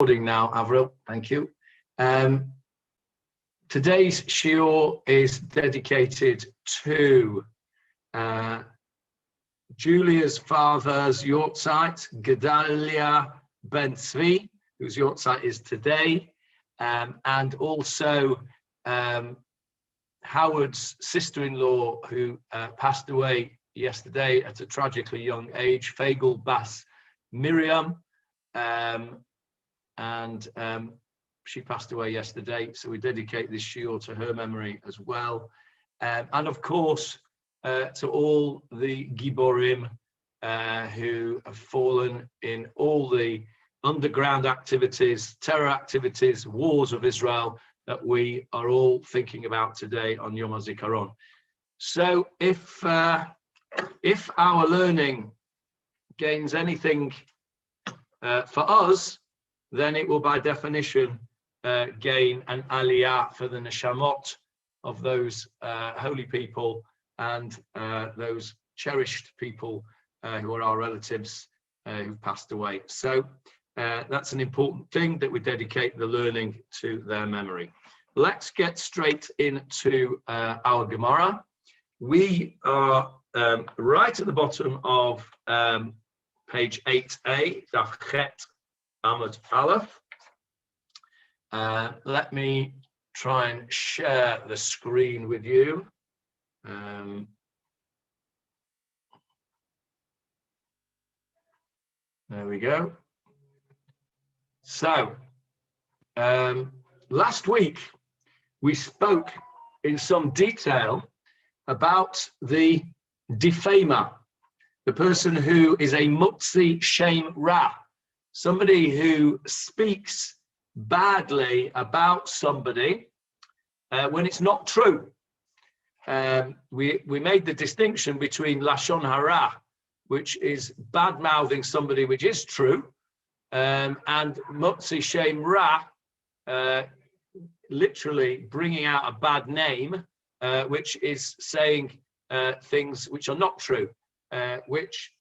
Recording now, Avril. Thank you. Today's shiur is dedicated to Julia's father's yortzeit, Gedalia ben Tzvi, whose yortzeit is today, and also Howard's sister-in-law, who passed away yesterday at a tragically young age, Fagel Bas Miriam. She passed away yesterday, so we dedicate this shiur to her memory as well. And of course, to all the Giborim who have fallen in all the underground activities, terror activities, wars of Israel that we are all thinking about today on Yom HaZikaron. So if our learning gains anything for us, then it will by definition gain an aliyah for the neshamot of those holy people and those cherished people who are our relatives who've passed away. So that's an important thing, that we dedicate the learning to their memory. Let's get straight into our Gemarah. We are right at the bottom of page 8a, Daf Chet Amud Aleph. Let me try and share the screen with you. There we go. So, last week we spoke in some detail about the defamer, the person who is a mutzi shem ra, somebody who speaks badly about somebody when it's not true. We made the distinction between lashon hara, which is bad-mouthing somebody which is true, and mutzi shem ra, literally bringing out a bad name, which is saying things which are not true, which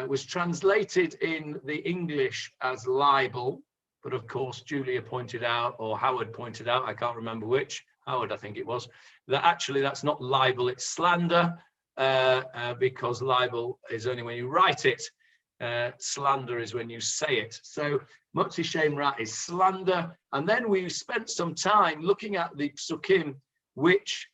was translated in the English as libel, but of course Julia pointed out, or Howard pointed out, I can't remember which, Howard I think it was, that actually that's not libel, it's slander, because libel is only when you write it, slander is when you say it. So mutzi shem ra is slander, and then we spent some time looking at the psukim which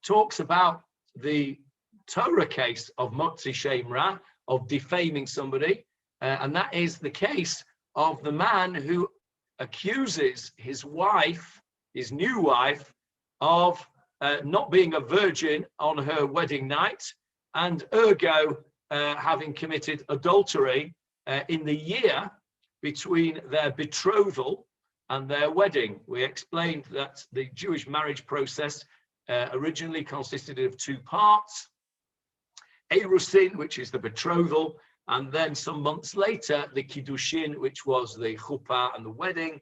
talks about the Torah case of mutzi shem ra, of defaming somebody, and that is the case of the man who accuses his wife, his new wife, of not being a virgin on her wedding night, and ergo having committed adultery in the year between their betrothal and their wedding. We explained that the Jewish marriage process originally consisted of two parts: Erusin, which is the betrothal, and then some months later, the Kiddushin, which was the chuppah and the wedding.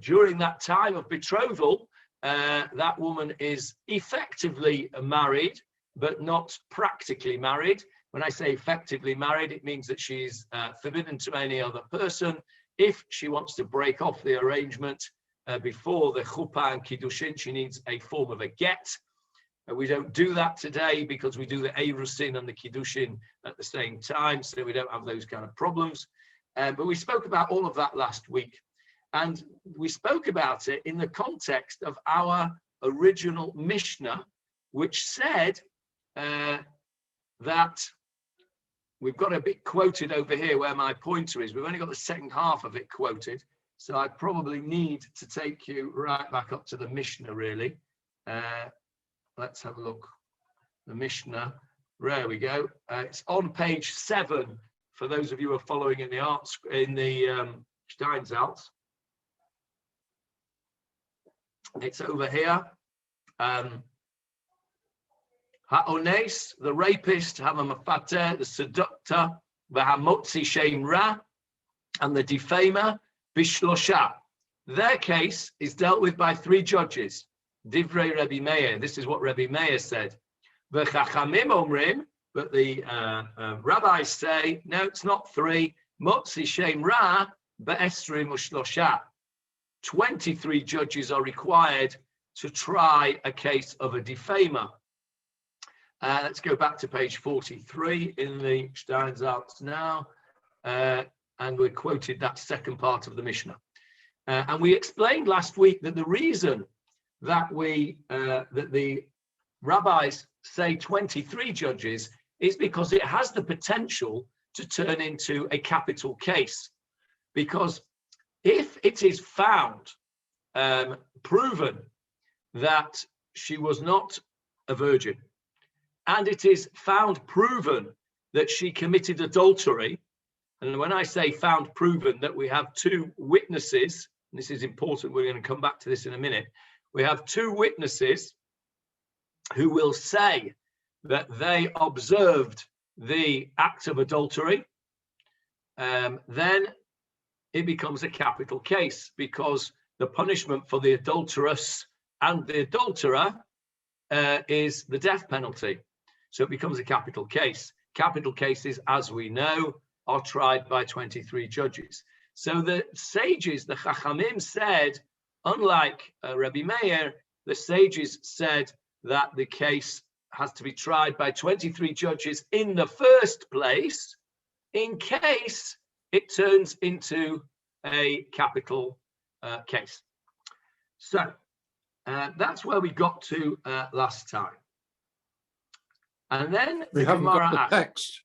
During that time of betrothal, that woman is effectively married, but not practically married. When I say effectively married, it means that she's forbidden to any other person. If she wants to break off the arrangement before the chuppah and Kiddushin, she needs a form of a get. We don't do that today because we do the Erusin and the Kiddushin at the same time, so we don't have those kind of problems. But we spoke about all of that last week. And we spoke about it in the context of our original Mishnah, which said that we've got a bit quoted over here where my pointer is. We've only got the second half of it quoted, so I probably need to take you right back up to the Mishnah, really. Let's have a look. The Mishnah, there we go. It's on page 7 for those of you who are following in the arts, in the Steinsaltz. It's over here. Ha'ones, the rapist, ha'mafater, the seductor, v'hamotzi shem ra, and the defamer, bishlosha. Their case is dealt with by 3 judges. Divrei Rabbi Meir, this is what Rabbi Meir said. V'chachamim omrim, but the rabbis say, no, it's not 3. Motzi shem ra be'esrim u'shlosha. 23 judges are required to try a case of a defamer. Let's go back to page 43 in the Steinsaltz now, and we quoted that second part of the Mishnah. And we explained last week that the reason that that the rabbis say 23 judges is because it has the potential to turn into a capital case. Because if it is found, proven that she was not a virgin, and it is found proven that she committed adultery, and when I say found proven, that we have two witnesses, and this is important, we're going to come back to this in a minute, we have two witnesses who will say that they observed the act of adultery, then it becomes a capital case, because the punishment for the adulteress and the adulterer is the death penalty. So it becomes a capital case. Capital cases, as we know, are tried by 23 judges. So the sages, the Chachamim, said, unlike Rabbi Meir, the sages said that the case has to be tried by 23 judges in the first place, in case it turns into a capital case. So that's where we got to last time. And then we haven't got the asked, text.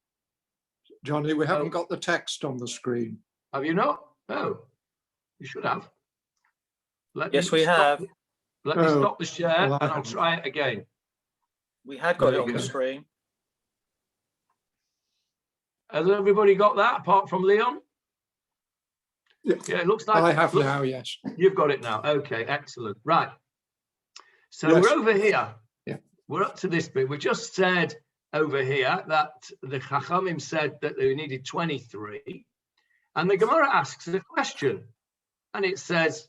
Johnny, we haven't got the text on the screen. Have you not? Oh, you should have. Yes, we have. Let me stop the share, and I'll try it again. We had got it on the screen. Has everybody got that, apart from Leon? Yeah, it looks like I have now, yes. You've got it now. Okay, excellent. Right. So yes. We're over here. Yeah. We're up to this bit. We just said over here that the Chachamim said that they needed 23. And the Gemara asks a question. And it says,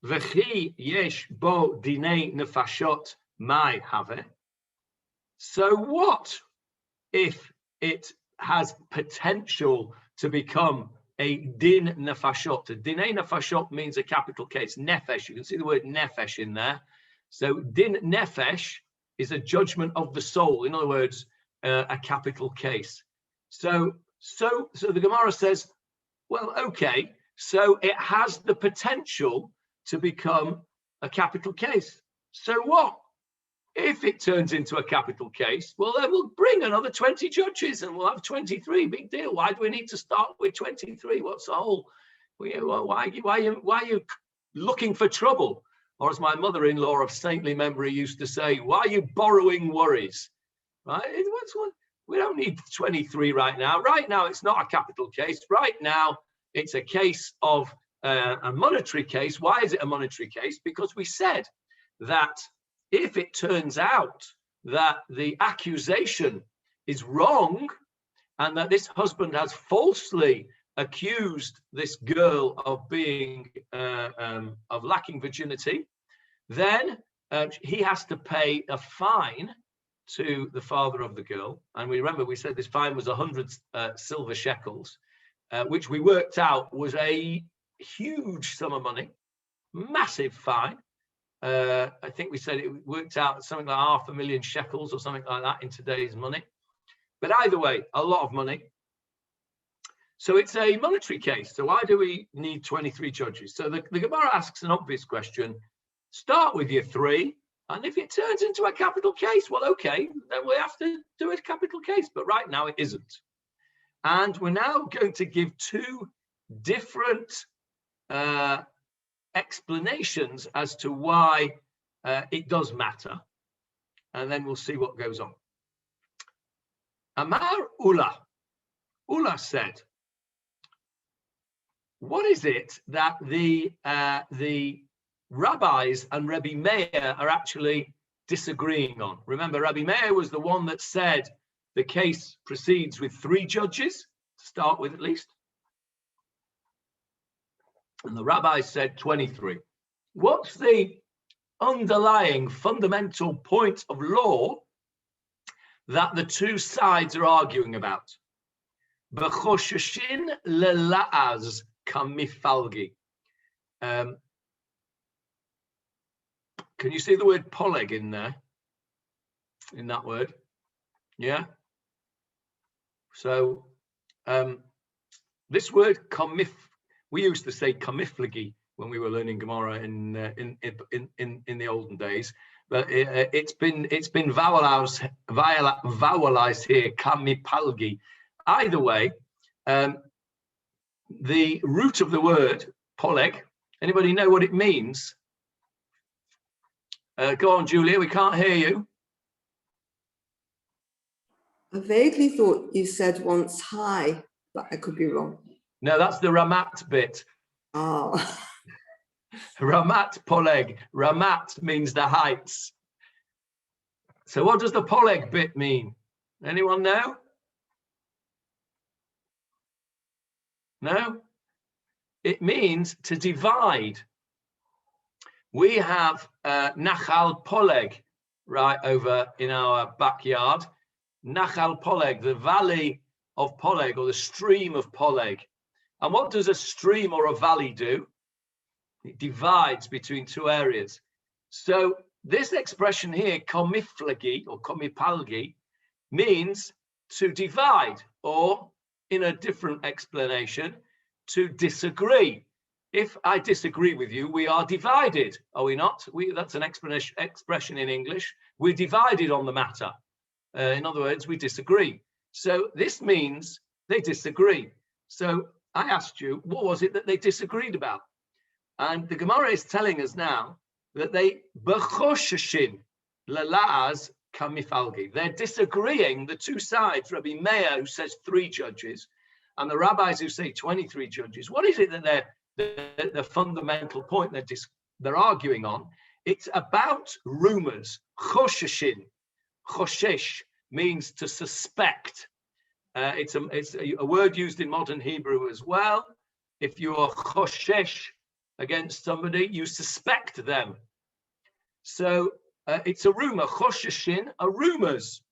V'chi yesh bo dinei nefashot mai have. So what if it has potential to become a din nefashot? A dinei nefashot means a capital case. Nefesh, you can see the word nefesh in there. So din nefesh is a judgment of the soul. In other words, a capital case. So the Gemara says, well, okay, so it has the potential to become a capital case. So what? If it turns into a capital case, well, then we'll bring another 20 judges and we'll have 23. Big deal. Why do we need to start with 23? What's the whole? Why are you looking for trouble? Or as my mother-in-law of saintly memory used to say, why are you borrowing worries? Right? We don't need 23 right now. Right now, it's not a capital case. Right now, it's a case of a monetary case. Why is it a monetary case? Because we said that if it turns out that the accusation is wrong and that this husband has falsely accused this girl of being of lacking virginity, then he has to pay a fine to the father of the girl. And we remember we said this fine was 100 silver shekels, which we worked out was a huge sum of money, massive fine. I think we said it worked out something like 500,000 shekels or something like that in today's money. But either way, a lot of money. So it's a monetary case. So why do we need 23 judges? So the Gemara asks an obvious question. Start with your 3. And if it turns into a capital case, well, okay, then we have to do a capital case. But right now it isn't. And we're now going to give 2 different explanations as to why it does matter. And then we'll see what goes on. Amar Ula. Ula said, what is it that the rabbis and Rabbi Meir are actually disagreeing on? Remember, Rabbi Meir was the one that said the case proceeds with 3 judges, to start with at least. And the rabbis said 23. What's the underlying fundamental point of law that the 2 sides are arguing about? B'chosheshin lela'az kamifalgi. Can you see the word Poleg in there? In that word? Yeah. So this word we used to say kamiflagi when we were learning Gemarah in the olden days, but it's been vowelized here, kamipalgi. Either way, the root of the word Poleg. Anybody know what it means? Go on, Julia. We can't hear you. I vaguely thought you said once high, but I could be wrong. No, that's the Ramat bit. Oh. Ramat Poleg. Ramat means the heights. So what does the Poleg bit mean? Anyone know? No? It means to divide. We have Nachal Poleg right over in our backyard. Nachal Poleg, the valley of Poleg, or the stream of Poleg. And what does a stream or a valley do? It divides between two areas. So this expression here, komiflagi or komipalgi, means to divide, or in a different explanation, to disagree. If I disagree with you, we are divided, are we not? That's an expression in English. We're divided on the matter. In other words, we disagree. So this means they disagree. So I asked you, what was it that they disagreed about? And the Gemarah is telling us now that they b'chosheshin lalaz kamifalgi. They're disagreeing, the two sides, Rabbi Meir, who says 3 judges, and the rabbis who say 23 judges. What is it that the fundamental point they're arguing on? It's about rumors. Chosheshin. Choshesh means to suspect. It's a word used in modern Hebrew as well. If you are choshesh against somebody, you suspect them. So it's a rumor. Chosheshin are rumors.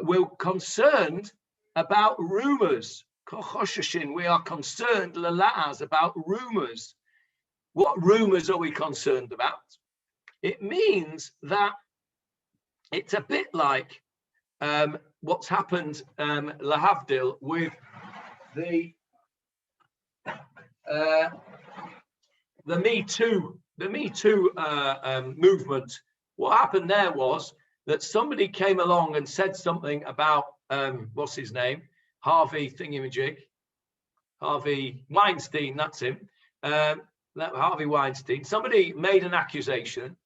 We're concerned about rumors. Chosheshin, we are concerned, lalaz, about rumors. What rumors are we concerned about? It means that it's a bit like what's happened, lahavdil, with the Me Too movement. What happened there was that somebody came along and said something about what's his name, Harvey Weinstein. That's him. Harvey Weinstein. Somebody made an accusation,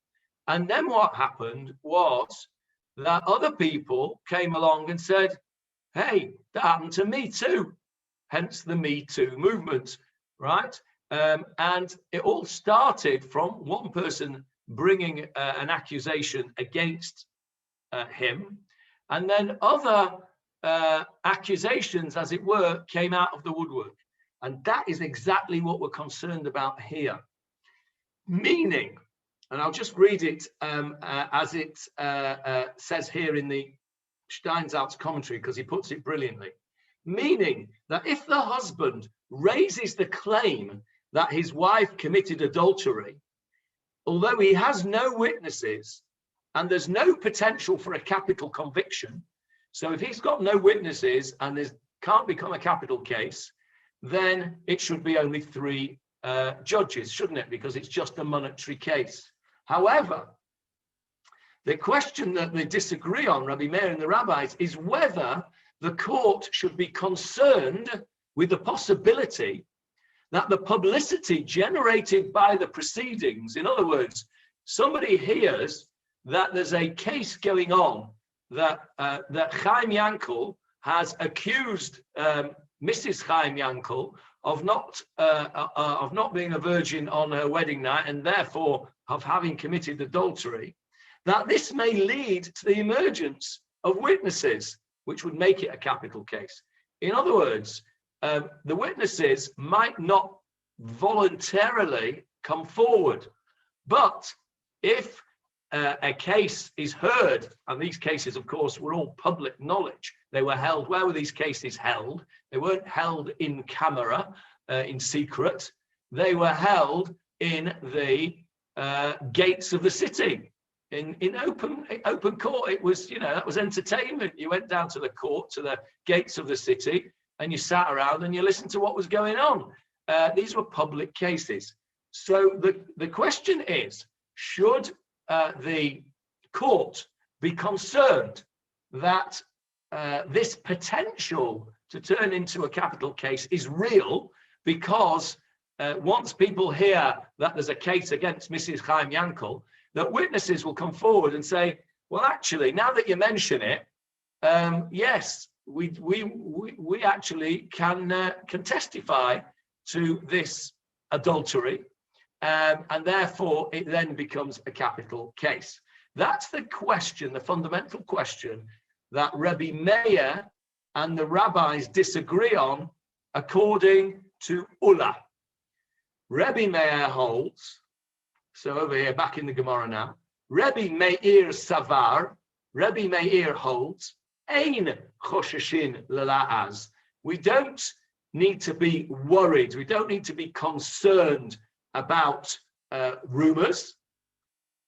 and then what happened was that other people came along and said, hey, that happened to me too. Hence the Me Too movement, right? And it all started from one person bringing an accusation against him, and then other accusations, as it were, came out of the woodwork. And that is exactly what we're concerned about here. Meaning, and I'll just read it as it says here in the Steinsaltz commentary, because he puts it brilliantly. Meaning that if the husband raises the claim that his wife committed adultery, although he has no witnesses and there's no potential for a capital conviction, so if he's got no witnesses and there can't become a capital case, then it should be only 3 judges, shouldn't it? Because it's just a monetary case. However, the question that they disagree on, Rabbi Meir and the rabbis, is whether the court should be concerned with the possibility that the publicity generated by the proceedings, in other words, somebody hears that there's a case going on that Chaim Yankel has accused Mrs. Chaim Yankel of not being a virgin on her wedding night, and therefore of having committed adultery, that this may lead to the emergence of witnesses, which would make it a capital case. In other words, the witnesses might not voluntarily come forward, but if a case is heard, and these cases, of course, were all public knowledge. They were held. Where were these cases held? They weren't held in camera. in secret. They were held in the gates of the city, in open court. It was, that was entertainment. You went down to the court, to the gates of the city, and you sat around and you listened to what was going on. These were public cases. So the question is, should the court be concerned that this potential to turn into a capital case is real, because once people hear that there's a case against Mrs. Chaim Yankel, that witnesses will come forward and say, well, actually, now that you mention it, yes, we actually can testify to this adultery, and therefore it then becomes a capital case. That's the question, the fundamental question that Rebbe Meir and the rabbis disagree on, according to Ula. Rebbe Meir holds, so over here, back in the Gemarah now, Rebbe Meir Savar, Rebbe Meir holds, Ein Chosheshin Lela'az. We don't need to be worried, we don't need to be concerned about rumors.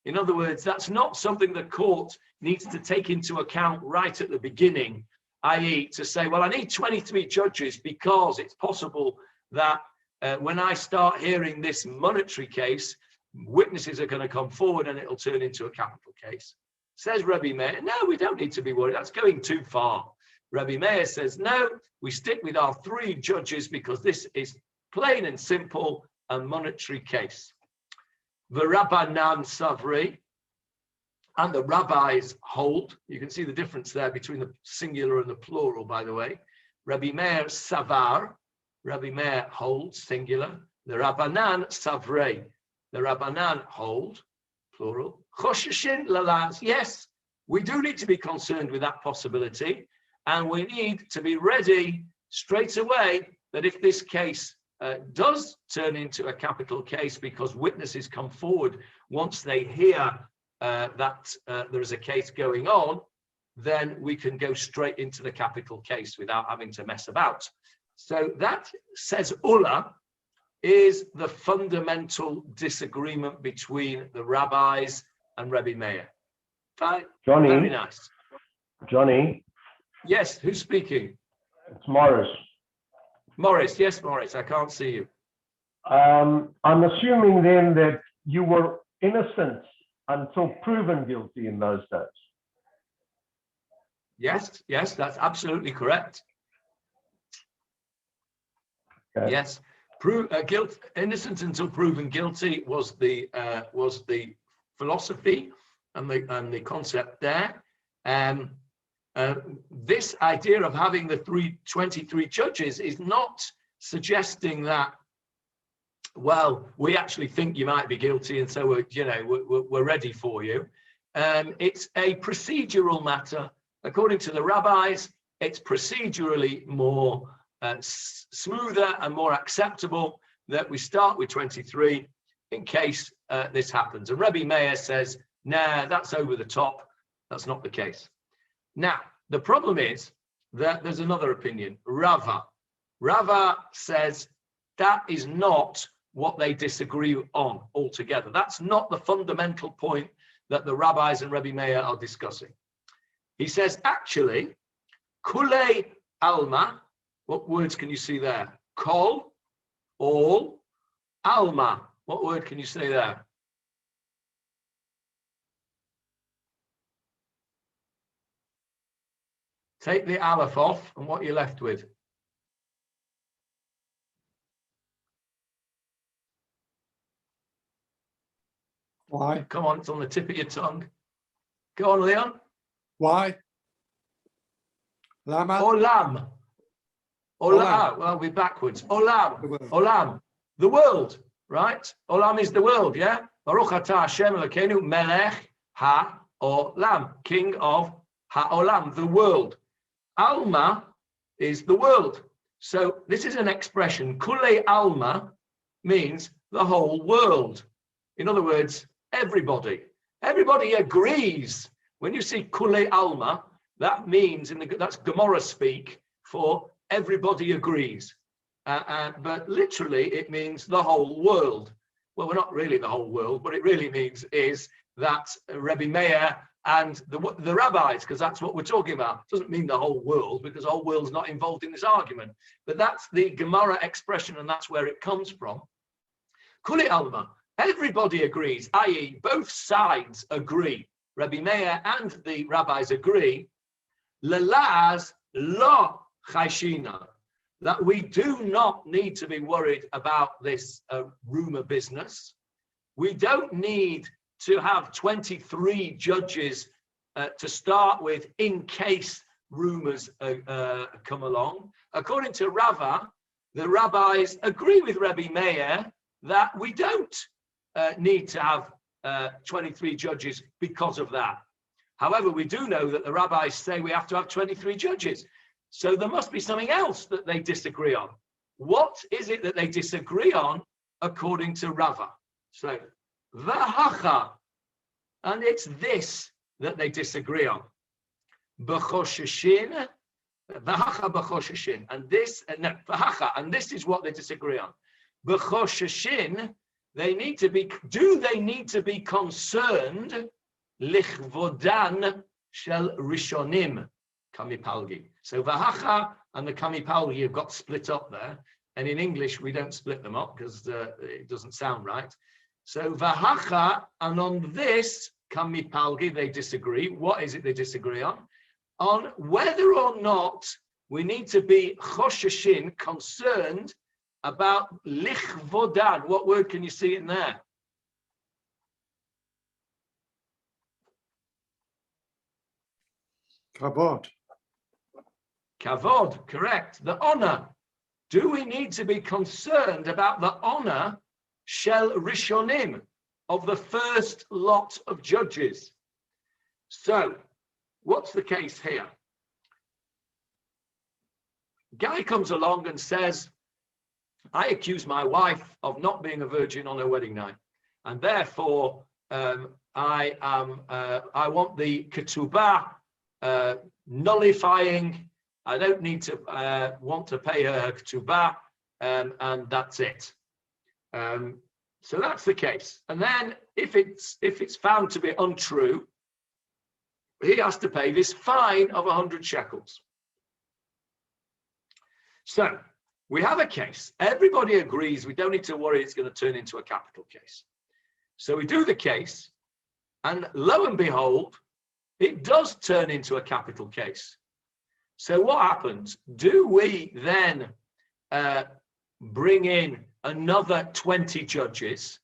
In other words, that's not something the court needs to take into account right at the beginning, i.e. to say, well, I need 23 judges because it's possible that when I start hearing this monetary case, witnesses are going to come forward and it'll turn into a capital case. Says Rebbe Meir, no, we don't need to be worried. That's going too far. Rebbe Meir says, no, we stick with our 3 judges because this is plain and simple a monetary case. The Rabbanan Savri, and the rabbis hold. You can see the difference there between the singular and the plural, by the way. Rebbe Meir Savar, Rebbe Meir holds, singular. The Rabbanan Savrei, the Rabbanan hold, plural. Chosheshin Lalaz, yes, we do need to be concerned with that possibility, and we need to be ready straight away that if this case does turn into a capital case because witnesses come forward once they hear that there is a case going on, then we can go straight into the capital case without having to mess about. So that, says Ula, is the fundamental disagreement between the rabbis and Rebbe Meir. Fine. Johnny. Very nice. Johnny. Yes, who's speaking? It's Morris. Morris, yes, Morris, I can't see you. I'm assuming then that you were innocent until proven guilty in those days. Yes, that's absolutely correct. Okay. Yes, innocent until proven guilty was the philosophy and the concept there. This idea of having the 23 judges is not suggesting that, well, we actually think you might be guilty, and so we're ready for you. It's a procedural matter. According to the rabbis, it's procedurally more smoother and more acceptable that we start with 23 in case this happens. And Rebbe Meir says, nah, that's over the top. That's not the case. Now, the problem is that there's another opinion, Rava. Rava says that is not what they disagree on altogether. That's not the fundamental point that the rabbis and Rebbe Meir are discussing. He says, actually, kule alma, what words can you see there? Kol, all, alma, what word can you say there? Take the aleph off, and what you're left with? Why? Come on, it's on the tip of your tongue. Go on, Leon. Why? Lama? Olam. Olam. Well, I'll be backwards. Olam. Olam. The world, right? Olam is the world, yeah? Baruch atah Hashem Elokeinu melech ha-olam. King of ha-olam, the world. Alma is the world. So this is an expression. Kule alma means the whole world. In other words, everybody. Everybody agrees. When you see kule alma, that means that's Gemarah speak for everybody agrees. but literally it means the whole world. Well, we're not really the whole world. What it really means is that Rebbe Meir and the rabbis, because that's what we're talking about. It doesn't mean the whole world, because the whole world's not involved in this argument. But that's the Gemarah expression, and that's where it comes from. Kuli Alma, everybody agrees, i.e. both sides agree, Rebbe Meir and the rabbis agree, Lelaz lo chayshina, that we do not need to be worried about this rumor business. We don't need to have 23 judges to start with in case rumors come along. According to Rava, the rabbis agree with Rebbe Meir that we don't need to have 23 judges because of that. However, we do know that the rabbis say we have to have 23 judges. So there must be something else that they disagree on. What is it that they disagree on according to Rava? So, Vahacha, and it's this that they disagree on. B'chosheshin, Vahacha b'chosheshin, and this, no, Vahacha, and this is what they disagree on. B'chosheshin, they need to be, do they need to be concerned, lichvodan shel rishonim, kamipalgi. So Vahacha and the kamipalgi have got split up there, and in English we don't split them up because it doesn't sound right. So Vahacha, and on this kamipalgi they disagree. What is it they disagree on? On whether or not we need to be chosheshin, concerned about lichvodan. What word can you see in there? Kavod. Kavod, correct. The honor. Do we need to be concerned about the honor shel rishonim, of the first lot of judges? So, what's the case here? Guy comes along and says, I accuse my wife of not being a virgin on her wedding night, and therefore I want the ketubah nullifying. I don't need to want to pay her ketubah, and that's it. So that's the case. And then if it's found to be untrue, he has to pay this fine of 100 shekels. So we have a case. Everybody agrees we don't need to worry it's going to turn into a capital case. So we do the case, and lo and behold, it does turn into a capital case. So what happens? Do we then bring in another 20 judges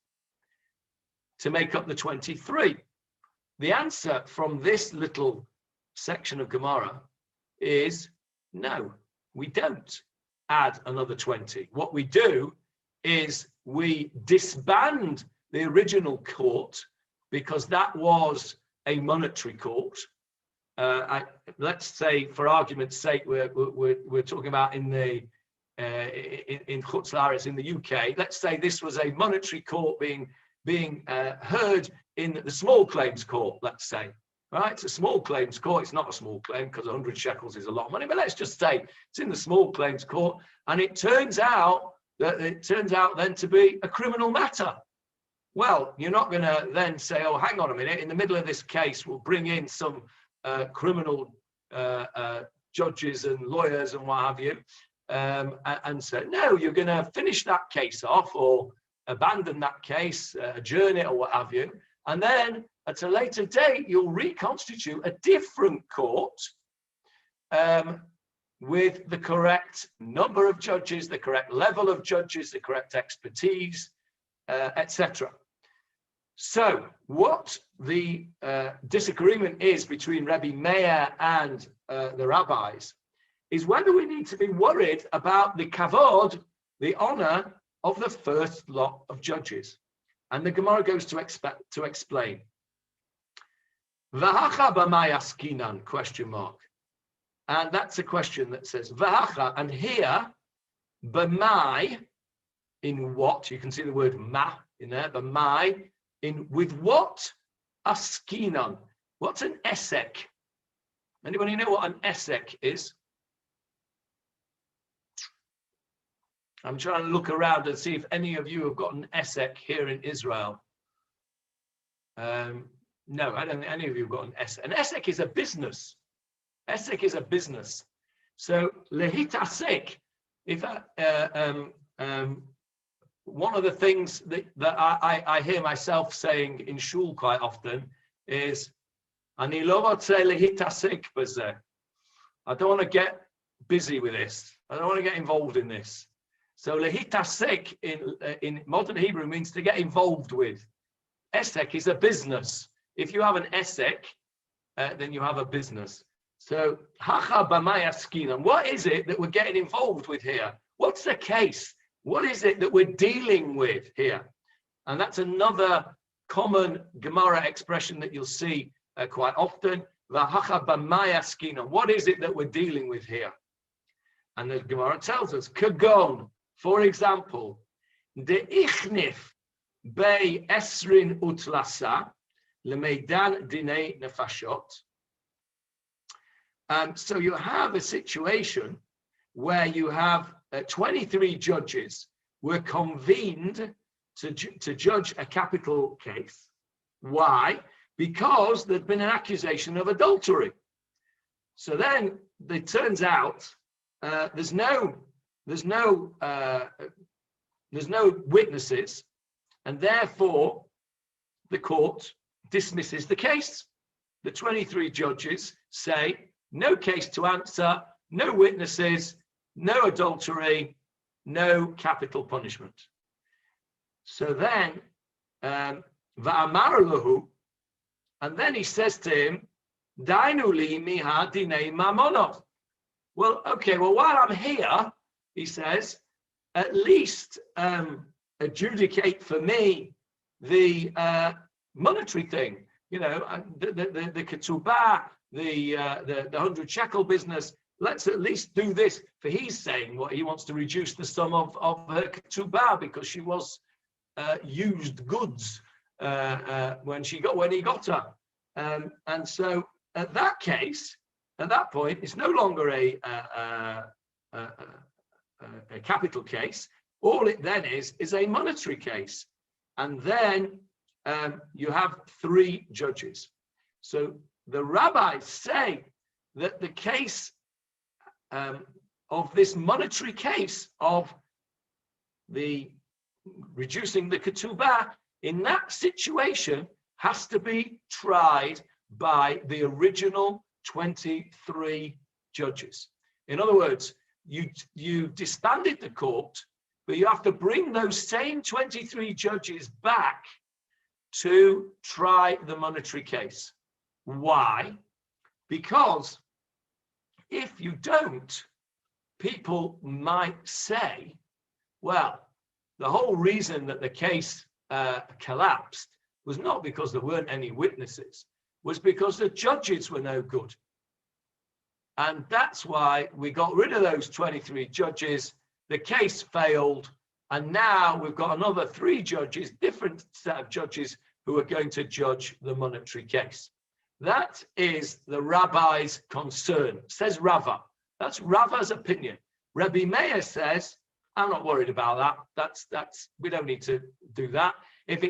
to make up the 23? The answer from this little section of Gemarah is no, we don't add another 20. What we do is we disband the original court, because that was a monetary court. Let's say, for argument's sake, we're talking about in Chutz La'aretz, in the UK. Let's say this was a monetary court being heard in the small claims court. Let's say, right? It's a small claims court. It's not a small claim because 100 shekels is a lot of money. But let's just say it's in the small claims court, and it turns out then to be a criminal matter. Well, you're not going to then say, oh, hang on a minute, in the middle of this case, we'll bring in some criminal judges and lawyers and what have you, and say, no, you're going to finish that case off, or abandon that case, adjourn it, or what have you, and then at a later date, you'll reconstitute a different court with the correct number of judges, the correct level of judges, the correct expertise, etc. So what the disagreement is between Rebbe Meir and the rabbis is whether we need to be worried about the kavod, the honor of the first lot of judges. And the Gemarah goes to explain. Vahacha b'may askinan, question mark. And that's a question that says vahacha, and here, b'may, in what? You can see the word ma in there, b'may, in with what? Askinan. What's an esek? Anybody know what an esek is? I'm trying to look around and see if any of you have got an ESEC here in Israel. No, I don't think any of you have got an ESEC. An ESEC is a business. ESEC is a business. So lehitasek, if one of the things that I hear myself saying in shul quite often is, Ani lo rotze lehitasek b'zeh. I don't want to get busy with this. I don't want to get involved in this. So lehitasek in modern Hebrew means to get involved with. Esek is a business. If you have an esek, then you have a business. So hacha b'may askinan. What is it that we're getting involved with here? What's the case? What is it that we're dealing with here? And that's another common Gemarah expression that you'll see quite often. Hacha b'may askinan. What is it that we're dealing with here? And the Gemarah tells us, kagon, for example, de ichnif bei esrin utlasa lemeidan dinei nefashot. So you have a situation where you have 23 judges were convened to judge a capital case. Why? Because there'd been an accusation of adultery. So then it turns out there's no witnesses, and therefore the court dismisses the case. The 23 judges say no case to answer, no witnesses, no adultery, no capital punishment. So then va'amar lahu, and then he says to him, dainu li miha dinei mamonot. Well, okay, well, while I'm here, he says, at least adjudicate for me the monetary thing, you know, the ketubah, the 100 shekel business. Let's at least do this. For he's saying what he wants to reduce the sum of her ketubah because she was used goods when he got her, and so at that case. At that point, it's no longer a capital case. All it then is a monetary case. And then you have 3 judges. So the rabbis say that the case of this monetary case of the reducing the ketubah, in that situation, has to be tried by the original 23 judges. In other words, you disbanded the court, but you have to bring those same 23 judges back to try the monetary case. Why? Because if you don't, people might say, well, the whole reason that the case collapsed was not because there weren't any witnesses, was because the judges were no good. And that's why we got rid of those 23 judges, the case failed, and now we've got another 3 judges, different set of judges, who are going to judge the monetary case. That is the rabbi's concern, says Rava. That's Rava's opinion. Rabbi Meir says, I'm not worried about that. That's we don't need to do that. If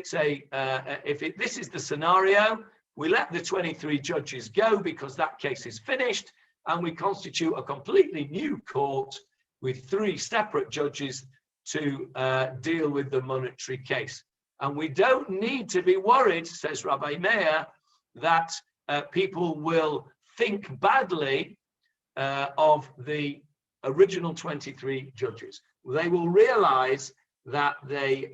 this is the scenario, we let the 23 judges go because that case is finished, and we constitute a completely new court with 3 separate judges to deal with the monetary case. And we don't need to be worried, says Rabbi Meir, that people will think badly of the original 23 judges. They will realize that the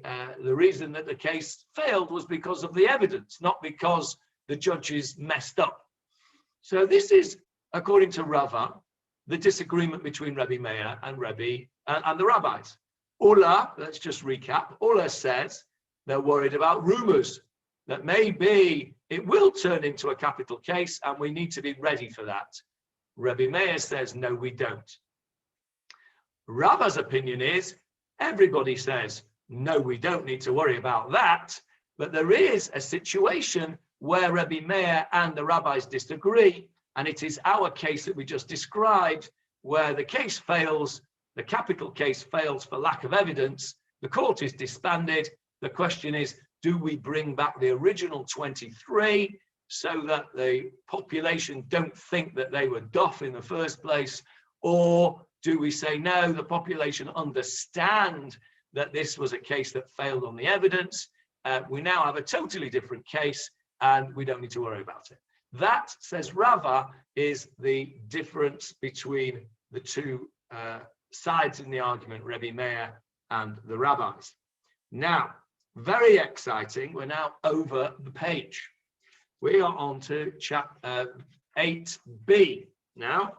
reason that the case failed was because of the evidence, not because the judges messed up. So this is, according to Rava, the disagreement between Rabbi Meir and the rabbis. Ula, let's just recap. Ula says they're worried about rumors, that maybe it will turn into a capital case and we need to be ready for that. Rabbi Meir says, no, we don't. Rava's opinion is, everybody says, no, we don't need to worry about that, but there is a situation where Rabbi Meir and the rabbis disagree, and it is our case that we just described, where the case fails the capital case fails for lack of evidence, the court is disbanded. The question is, do we bring back the original 23 so that the population don't think that they were doff in the first place? Or do we say, no, the population understand that this was a case that failed on the evidence? We now have a totally different case and we don't need to worry about it. That, says Rava, is the difference between the two sides in the argument, Rebbe Meir and the rabbis. Now, very exciting, we're now over the page. We are on to chapter 8b now.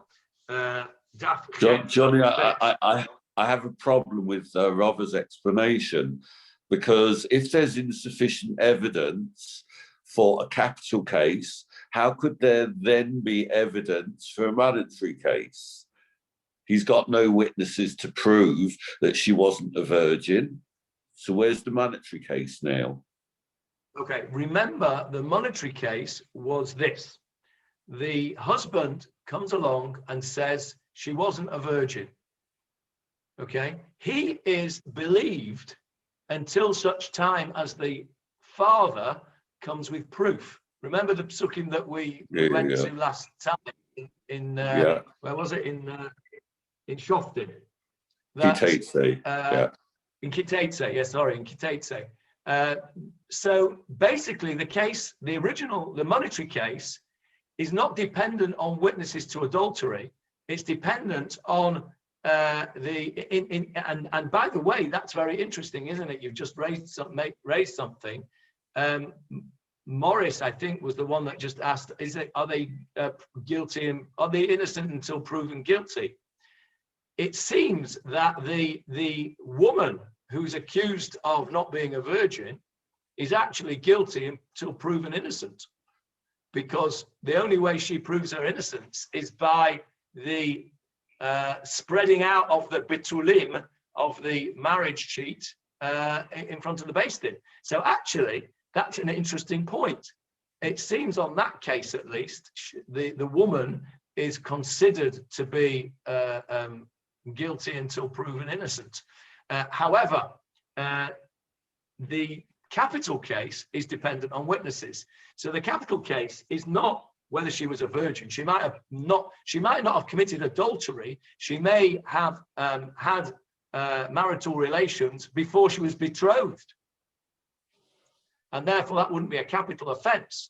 Johnny, I have a problem with Rava's explanation, because if there's insufficient evidence for a capital case, how could there then be evidence for a monetary case? He's got no witnesses to prove that she wasn't a virgin. So where's the monetary case now? Okay, remember the monetary case was this. The husband comes along and says she wasn't a virgin. Okay, he is believed until such time as the father comes with proof. Remember the psukim that we went to last time in where was it, in Shoftin? In Kitetse, yes, sorry, in Kitetse. So basically the case, the monetary case is not dependent on witnesses to adultery. It's dependent on and by the way, that's very interesting, isn't it? You've just raised something. Morris, I think, was the one that just asked, are they guilty and are they innocent until proven guilty? It seems that the woman who's accused of not being a virgin is actually guilty until proven innocent, because the only way she proves her innocence is by the spreading out of the bitulim, of the marriage cheat, in front of the Beis Din. So actually, that's an interesting point. It seems on that case, at least, the woman is considered to be guilty until proven innocent. However, the capital case is dependent on witnesses. So the capital case is not whether she was a virgin. She might not have committed adultery. She may have had marital relations before she was betrothed, and therefore that wouldn't be a capital offense.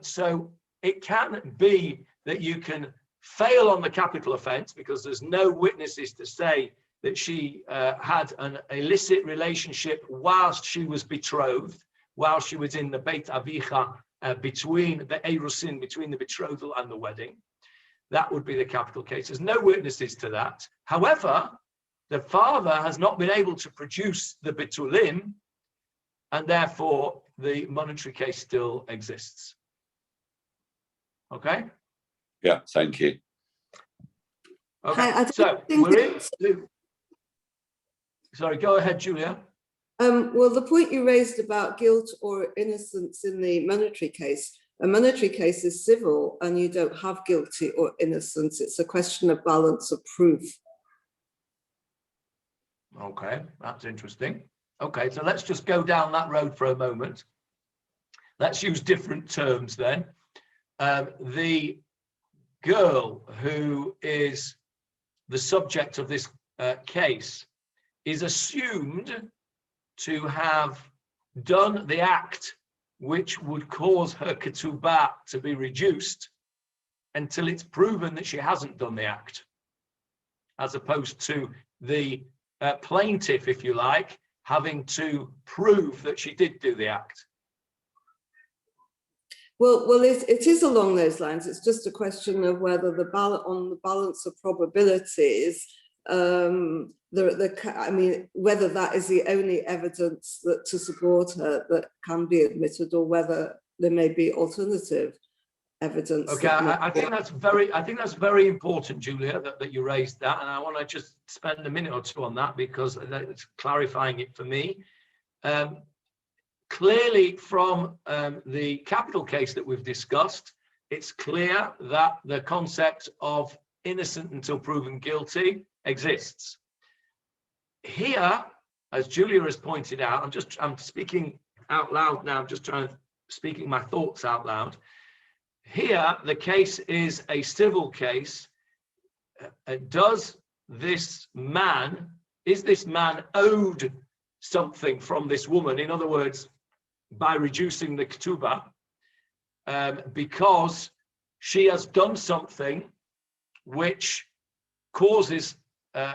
So it can be that you can fail on the capital offense because there's no witnesses to say that she had an illicit relationship whilst she was betrothed, while she was in the Beit Avicha, between the Erusin, between the betrothal and the wedding. That would be the capital case. There's no witnesses to that. However, the father has not been able to produce the bitulim, and therefore the monetary case still exists. Okay? Yeah, thank you. Okay, so we're in. Sorry, go ahead, Julia. Well, the point you raised about guilt or innocence in the monetary case, a monetary case is civil and you don't have guilty or innocence. It's a question of balance of proof. Okay, that's interesting. Okay, so let's just go down that road for a moment. Let's use different terms then. The girl who is the subject of this case is assumed to have done the act which would cause her ketubah to be reduced until it's proven that she hasn't done the act, as opposed to the plaintiff, if you like, having to prove that she did do the act. Well, it is along those lines. It's just a question of whether the balance of probabilities, I mean, whether that is the only evidence that to support her that can be admitted, or whether there may be alternative evidence. Okay, I think that's very important, Julia, that you raised that, and I want to just spend a minute or two on that because it's clarifying it for me. Clearly, from the capital case that we've discussed, it's clear that the concept of innocent until proven guilty exists. Here, as Julia has pointed out, I'm speaking out loud now, I'm just speaking my thoughts out loud. Here, the case is a civil case. Is this man owed something from this woman? In other words, by reducing the ketubah, because she has done something which causes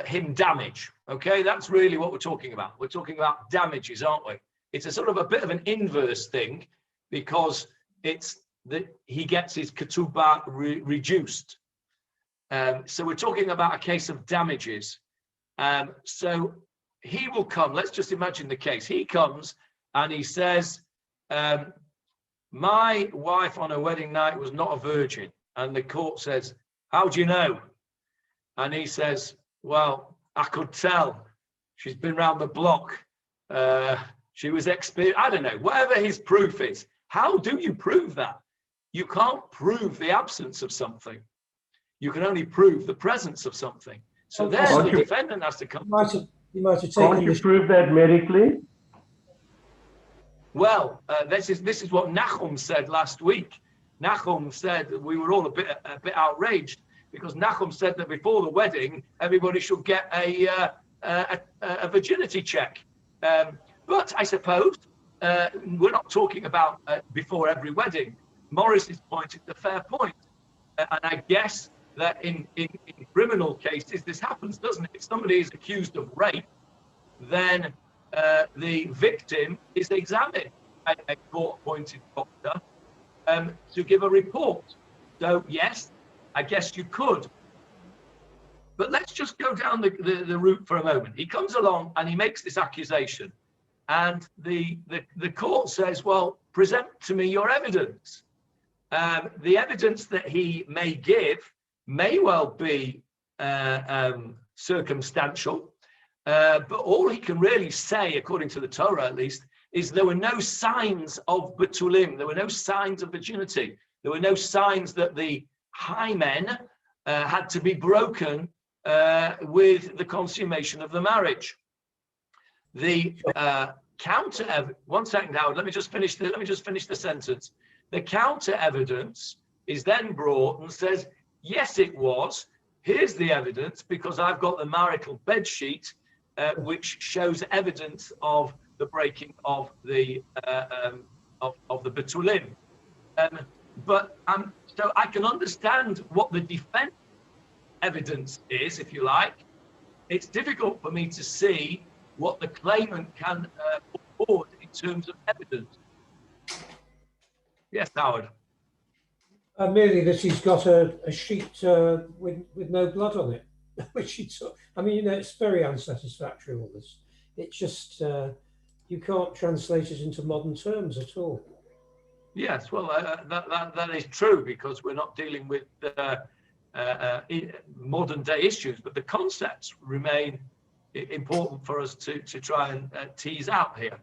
him damage. Okay, that's really what we're talking about. We're talking about damages, aren't we? It's a sort of a bit of an inverse thing, because it's that he gets his ketubah reduced. So we're talking about a case of damages. So he will come, let's just imagine the case. He comes and he says, my wife on her wedding night was not a virgin. And the court says, how do you know? And he says, well, I could tell. She's been round the block. She was experienced. I don't know, whatever his proof is. How do you prove that? You can't prove the absence of something. You can only prove the presence of something. So there the defendant has to come. You might have Can't taken you this. prove that medically? Well, this is what Nachum said last week. Nachum said that we were all a bit outraged, because Nachum said that before the wedding, everybody should get a virginity check. But I suppose we're not talking about before every wedding. Morris's point is a fair point. And I guess that in criminal cases, this happens, doesn't it? If somebody is accused of rape, then the victim is examined by a court-appointed doctor to give a report. So yes, I guess you could. But let's just go down the route for a moment. He comes along and he makes this accusation, and the court says, well, present to me your evidence. The evidence that he may give may well be circumstantial, but all he can really say, according to the Torah at least, is there were no signs of betulim, there were no signs of virginity, there were no signs that the hymen had to be broken with the consummation of the marriage. The counter, one second, Howard, let me just finish the sentence. The counter evidence is then brought and says, yes, it was. Here's the evidence, because I've got the marital bed sheet, which shows evidence of the breaking of the betulim. So I can understand what the defense evidence is, if you like. It's difficult for me to see what the claimant can put forward in terms of evidence. Yes, Howard. Merely that he's got a sheet with no blood on it, which he took. I mean, it's very unsatisfactory, all this. It's just, you can't translate it into modern terms at all. Yes, well, that is true, because we're not dealing with modern day issues, but the concepts remain important for us to try and tease out here,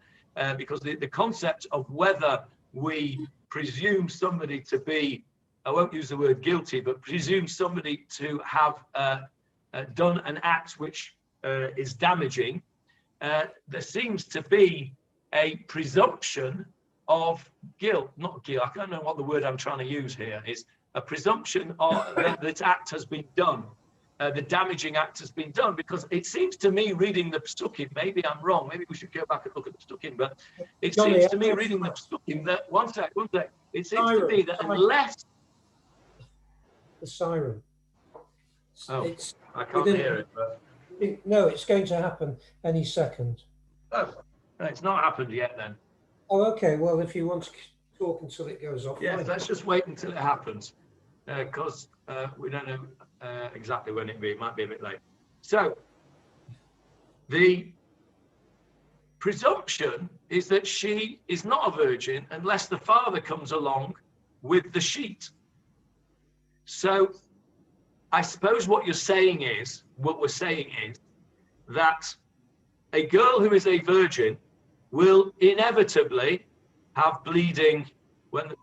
because the concept of whether we presume somebody to be, I won't use the word guilty, but presume somebody to have done an act which is damaging, there seems to be a presumption of guilt, not guilt, I don't know what the word I'm trying to use here is, a presumption of that act has been done, the damaging act has been done, because it seems to me, reading the Psukim, maybe I'm wrong, maybe we should go back and look at the Psukim, but it seems to me, reading the Psukim, that, one sec, it seems to me that unless... The siren. Oh, I can't hear it, but... No, it's going to happen any second. Oh, it's not happened yet then. Oh, okay, well, if you want to talk until it goes off. Yes, let's just wait until it happens, because we don't know exactly when it'll be. It might be a bit late. So the presumption is that she is not a virgin unless the father comes along with the sheet. So I suppose what we're saying is that a girl who is a virgin will inevitably have bleeding when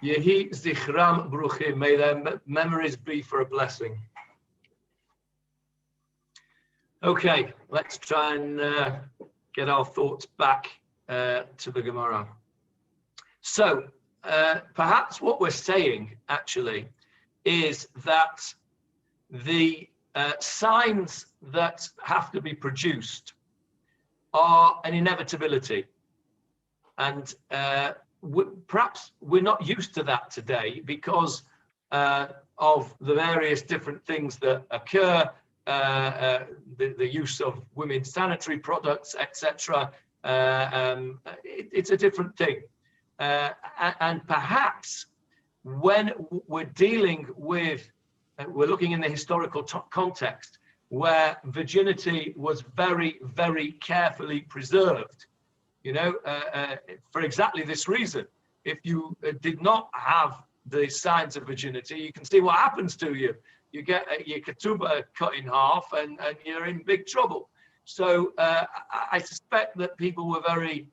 Yehi zichram bruchim. May their memories be for a blessing. Okay, let's try and get our thoughts back to the Gemara. So perhaps what we're saying actually is that the signs that have to be produced are an inevitability, and perhaps we're not used to that today because of the various different things that occur, the use of women's sanitary products, etc. It's a different thing, and perhaps when we're dealing with, we're looking in the historical context where virginity was very, very carefully preserved, you know, for exactly this reason. If you did not have the signs of virginity, you can see what happens to you. You get your ketubah cut in half and you're in big trouble. So I suspect that people were very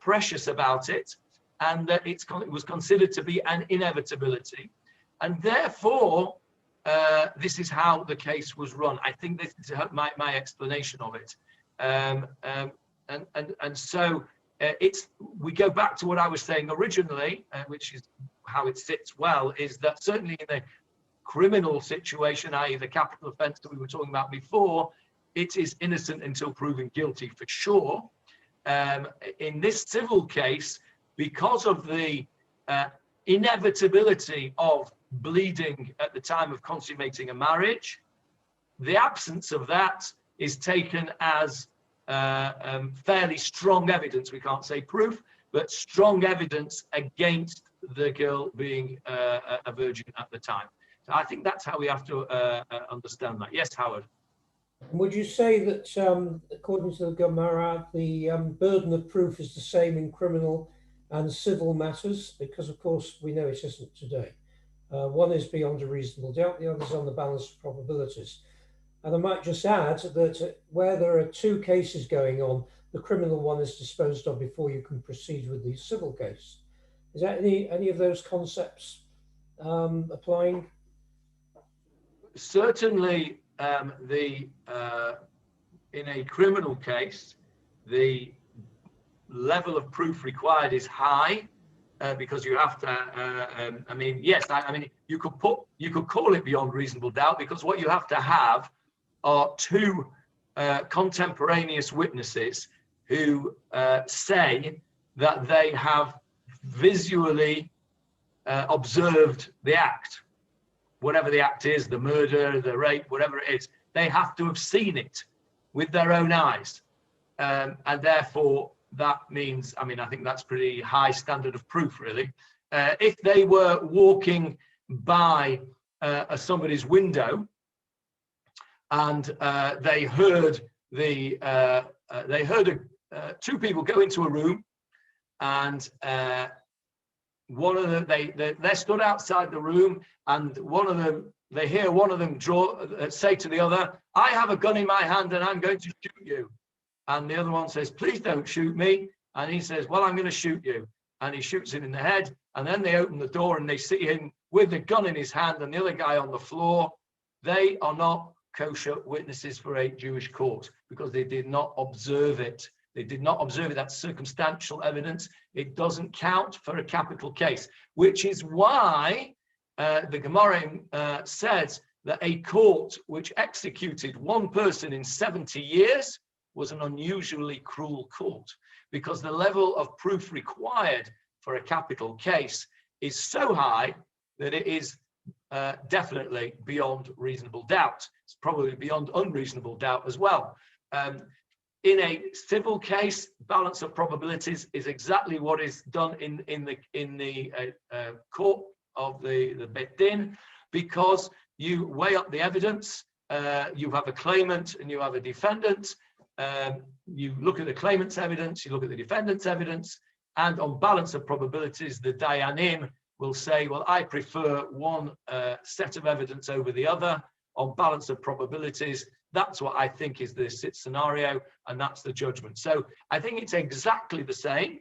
precious about it, and that it was considered to be an inevitability. And therefore, this is how the case was run. I think this is my explanation of it. And so we go back to what I was saying originally, which is how it sits well, is that certainly in the criminal situation, i.e. the capital offence that we were talking about before, it is innocent until proven guilty for sure. In this civil case, because of the inevitability of bleeding at the time of consummating a marriage, the absence of that is taken as fairly strong evidence. We can't say proof, but strong evidence against the girl being a virgin at the time. So I think that's how we have to understand that. Yes, Howard. Would you say that, according to the Gemarah, the burden of proof is the same in criminal and civil matters? Because, of course, we know it isn't today. One is beyond a reasonable doubt, the other is on the balance of probabilities. And I might just add that where there are two cases going on, the criminal one is disposed of before you can proceed with the civil case. Is that any of those concepts applying? Certainly, in a criminal case, the level of proof required is high because you have to. I mean, yes, I mean you could call it beyond reasonable doubt, because what you have to have are two contemporaneous witnesses who say that they have visually observed the act. Whatever the act is, the murder, the rape, whatever it is, they have to have seen it with their own eyes. And therefore, that means, I mean, I think that's pretty high standard of proof, really. If they were walking by somebody's window and they heard two people go into a room, and one of them, they stood outside the room, and they hear one of them say to the other, "I have a gun in my hand and I'm going to shoot you." And the other one says, "Please don't shoot me." And he says, "Well, I'm going to shoot you." And he shoots him in the head. And then they open the door and they see him with the gun in his hand and the other guy on the floor. They are not kosher witnesses for a Jewish court because they did not observe it. They did not observe it. That's circumstantial evidence. It doesn't count for a capital case, which is why the Gemarah says that a court which executed one person in 70 years was an unusually cruel court, because the level of proof required for a capital case is so high that it is definitely beyond reasonable doubt. It's probably beyond unreasonable doubt as well. In a civil case, balance of probabilities is exactly what is done in the court of the Beit Din, because you weigh up the evidence. You have a claimant and you have a defendant. You look at the claimant's evidence, you look at the defendant's evidence, and on balance of probabilities, the Dayanim will say, well, I prefer one set of evidence over the other. On balance of probabilities, that's what I think is the scenario, and that's the judgment. So I think it's exactly the same.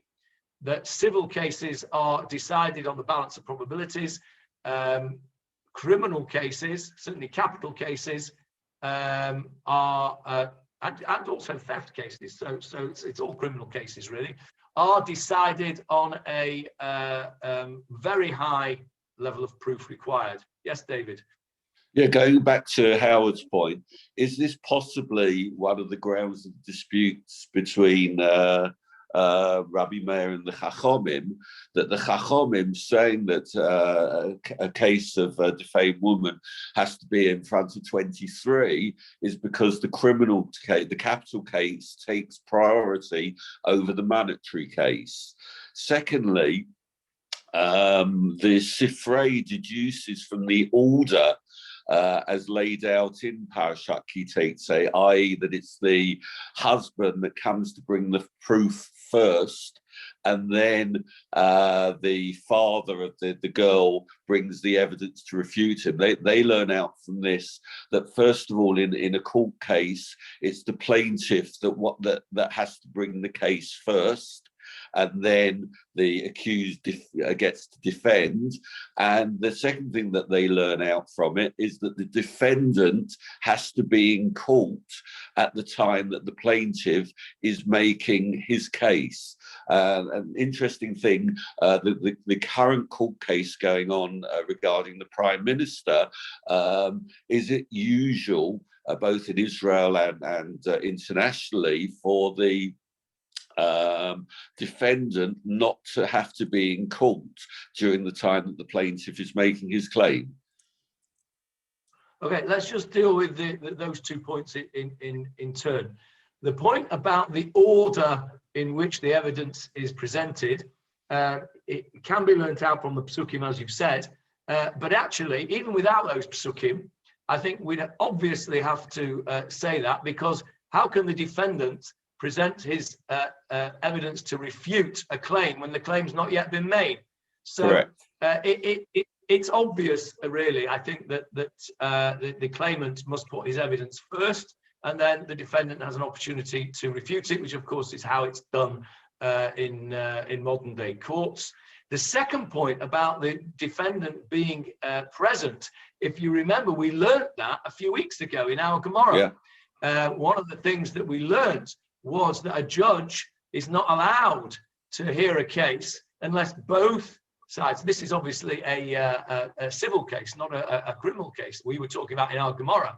that civil cases are decided on the balance of probabilities. Criminal cases, certainly capital cases, are and also theft cases. So it's all criminal cases really, are decided on a very high level of proof required. Yes, David. Yeah, going back to Howard's point, is this possibly one of the grounds of disputes between Rabbi Meir and the Chachomim, that the Chachomim saying that a case of a defamed woman has to be in front of 23 is because the criminal case, the capital case, takes priority over the monetary case. Secondly, the Sifrei deduces from the order as laid out in Parashat Ki Teitzei, i.e. that it's the husband that comes to bring the proof first, and then the father of the girl brings the evidence to refute him. They learn out from this that first of all, in a court case, it's the plaintiff that has to bring the case first, and then the accused gets to defend. And the second thing that they learn out from it is that the defendant has to be in court at the time that the plaintiff is making his case. An interesting thing, the current court case going on regarding the Prime Minister, is it usual, both in Israel and internationally, for the defendant not to have to be in court during the time that the plaintiff is making his claim? Okay, let's just deal with those 2 points in turn. The point about the order in which the evidence is presented, it can be learnt out from the psukim, as you've said, but actually, even without those psukim, I think we'd obviously have to say that, because how can the defendant present his evidence to refute a claim when the claim's not yet been made? So it's obvious, really, I think, that the claimant must put his evidence first, and then the defendant has an opportunity to refute it, which of course is how it's done in modern day courts. The second point about the defendant being present, if you remember, we learnt that a few weeks ago in our Gemarah. One of the things that we learnt was that a judge is not allowed to hear a case unless both sides, this is obviously a civil case, not a criminal case we were talking about in our Gemarah.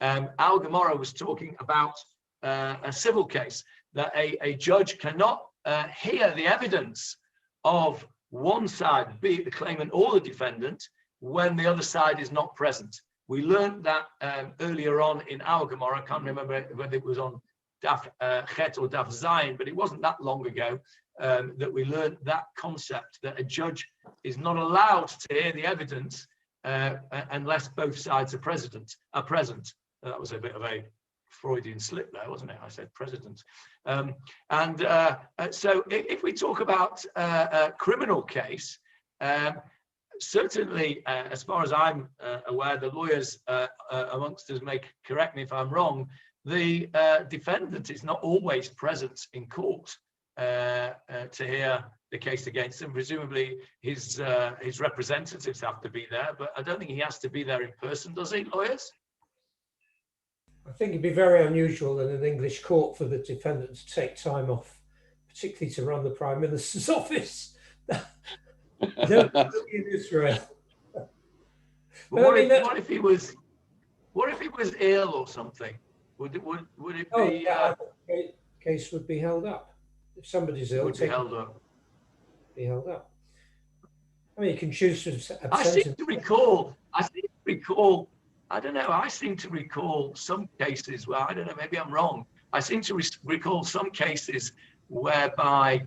Our Gemarah was talking about a civil case, that a judge cannot hear the evidence of one side, be it the claimant or the defendant, when the other side is not present. We learned that earlier on in our Gemarah. I can't remember whether it was on Daf Chet or Daf Zayin, but it wasn't that long ago that we learned that concept, that a judge is not allowed to hear the evidence unless both sides are present. That was a bit of a Freudian slip there, wasn't it? I said president. So if we talk about a criminal case, certainly, as far as I'm aware, the lawyers amongst us may correct me if I'm wrong, the defendant is not always present in court to hear the case against him. Presumably his representatives have to be there, but I don't think he has to be there in person, does he, lawyers? I think it'd be very unusual in an English court for the defendant to take time off, particularly to run the Prime Minister's office. Don't in Israel. What if he was ill or something? Would it be? The case would be held up. If somebody's ill, would be held up. Be held up. I mean, you can choose to absent. I seem to recall. I don't know. I seem to recall some cases. Well, I don't know. Maybe I'm wrong. I seem to recall some cases whereby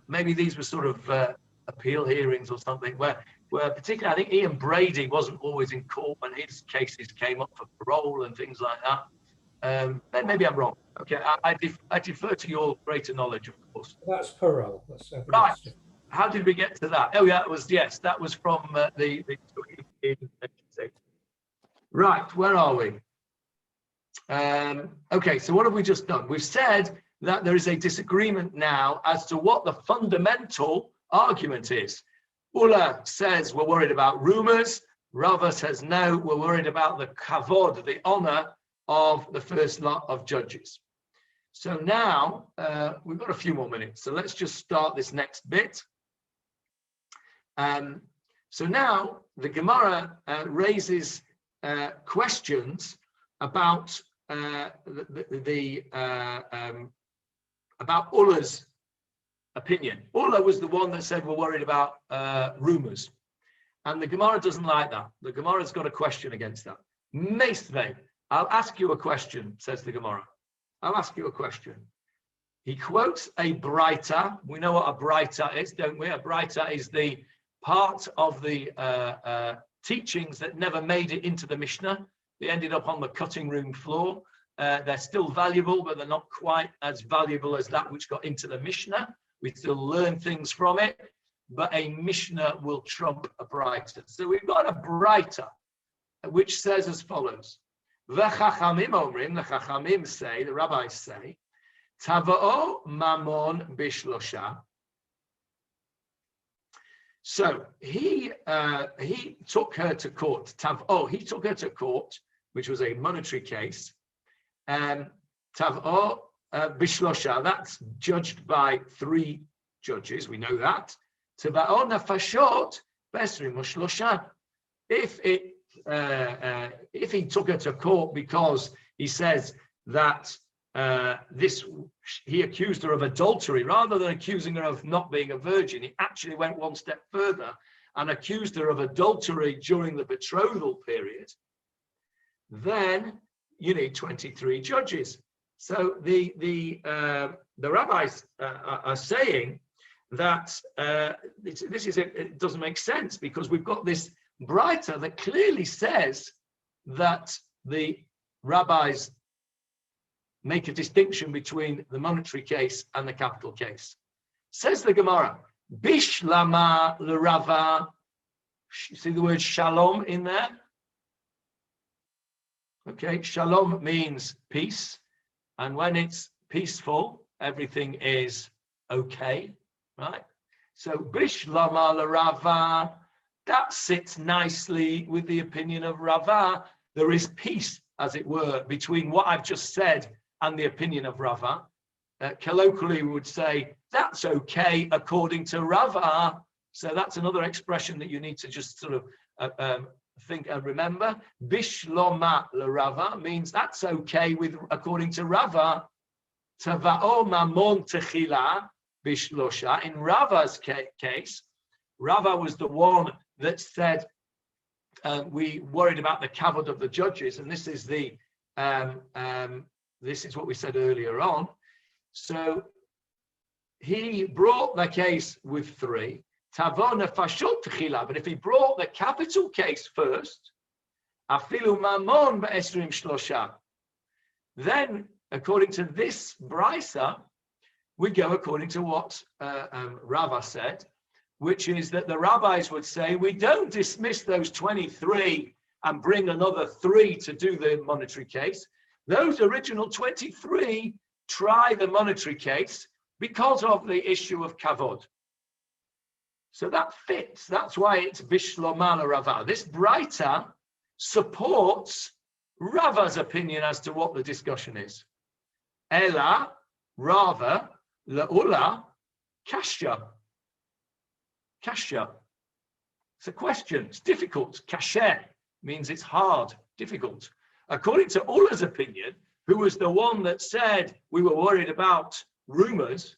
maybe these were sort of appeal hearings or something, where particularly I think Ian Brady wasn't always in court when his cases came up for parole and things like that. Maybe I'm wrong. Okay, I defer to your greater knowledge, of course. That's parole. Right. How did we get to that? Oh, yeah, that was from the right. Where are we? Okay, so what have we just done? We've said that there is a disagreement now as to what the fundamental argument is. Ula says we're worried about rumors. Rava says no, we're worried about the kavod, the honor of the first lot of judges. So now we've got a few more minutes. So let's just start this next bit. So now the Gemara raises questions about about Ula's opinion. Ula was the one that said we're worried about rumors, and the Gemara doesn't like that. The Gemara's got a question against that. Meisvei, I'll ask you a question, says the Gemara. I'll ask you a question. He quotes a Braita. We know what a Braita is, don't we? A Braita is the part of the teachings that never made it into the Mishnah. They ended up on the cutting room floor. They're still valuable, but they're not quite as valuable as that which got into the Mishnah. We still learn things from it, but a Mishnah will trump a Braita. So we've got a Braita, which says as follows. V'chachamim omrim, the Chachamim say, the rabbis say, Tava'o mamon bishlosha. So he took her to court. He took her to court, which was a monetary case. Tav'o bishlosha, that's judged by 3 judges. We know that. Tava'o nafashot besrim ushlosha. If he took her to court because he says that he accused her of adultery, rather than accusing her of not being a virgin, he actually went one step further and accused her of adultery during the betrothal period, then you need 23 judges. So the rabbis are saying that it doesn't make sense, because we've got this Braita that clearly says that the rabbis make a distinction between the monetary case and the capital case. Says the Gemara, Bishlama l'Rava. You see the word shalom in there? Okay, shalom means peace, and when it's peaceful, everything is okay, right? So Bishlama l'Rava, that sits nicely with the opinion of Rava. There is peace, as it were, between what I've just said and the opinion of Rava. Colloquially, we would say, that's okay according to Rava. So that's another expression that you need to just sort of think and remember. Bishloma l'Rava means that's okay according to Rava. Tava'o mamon techila bishlosha. In Rava's case, Rava was the one that said we worried about the kavod of the judges, and this is this is what we said earlier on. So he brought the case with 3. Tavona fashot techila, but if he brought the capital case first, afilu mamon be'esrim shlosha, then according to this brisa, we go according to what Rava said, which is that the rabbis would say, we don't dismiss those 23 and bring another 3 to do the monetary case. Those original 23 try the monetary case because of the issue of kavod. So that fits. That's why it's Bishlomana Rava. This Braita supports Rava's opinion as to what the discussion is. Ela, Rava, La'ula, Kasha. Kasha. It's a question. It's difficult. Kasher means it's hard, difficult. According to Ula's opinion, who was the one that said we were worried about rumors,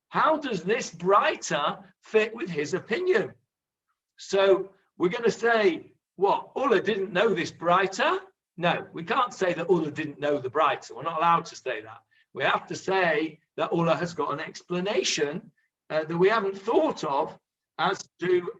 how does this Braita fit with his opinion? So we're going to say, what, Ula didn't know this Braita? No, we can't say that Ula didn't know the Braita. We're not allowed to say that. We have to say that Ula has got an explanation that we haven't thought of as to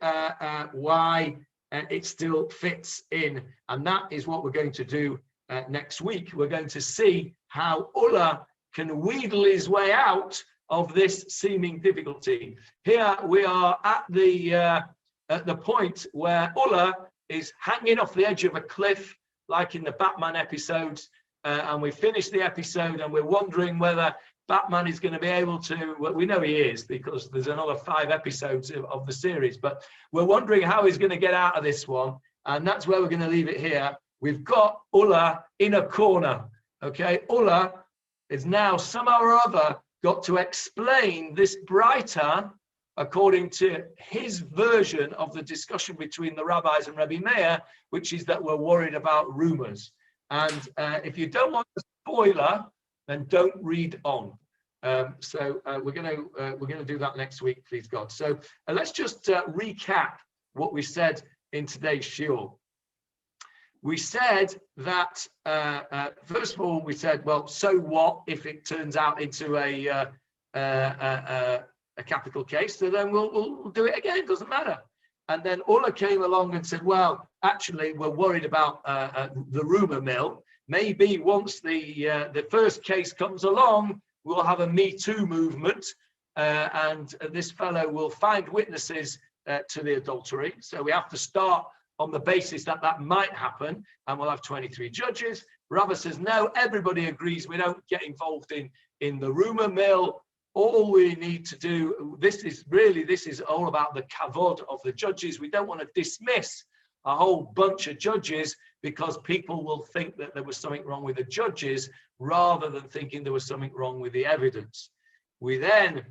why it still fits in. And that is what we're going to do next week. We're going to see how Ula can wheedle his way out of this seeming difficulty. Here we are at the point where Ula is hanging off the edge of a cliff, like in the Batman episodes, and we finish the episode and we're wondering whether Batman is going to be able to, well, we know he is because there's another 5 episodes of the series, but we're wondering how he's going to get out of this one. And that's where we're going to leave it here. We've got Ulla in a corner. Okay, Ulla is now somehow or other got to explain this brighter, according to his version of the discussion between the rabbis and Rabbi Meir, which is that we're worried about rumors. And if you don't want a spoiler, then don't read on. So we're going to do that next week, please God. So let's just recap what we said in today's shiur. We said that first of all, we said, well, so what if it turns out into a capital case? So then we'll do it again. Doesn't matter. And then Ulla came along and said, well, actually, we're worried about the rumor mill. Maybe once the first case comes along, we'll have a Me Too movement, and this fellow will find witnesses to the adultery. So we have to start on the basis that that might happen, and we'll have 23 judges. Rava says, no, everybody agrees we don't get involved in the rumor mill. All we need to do, this is all about the kavod of the judges. We don't want to dismiss a whole bunch of judges because people will think that there was something wrong with the judges rather than thinking there was something wrong with the evidence. We then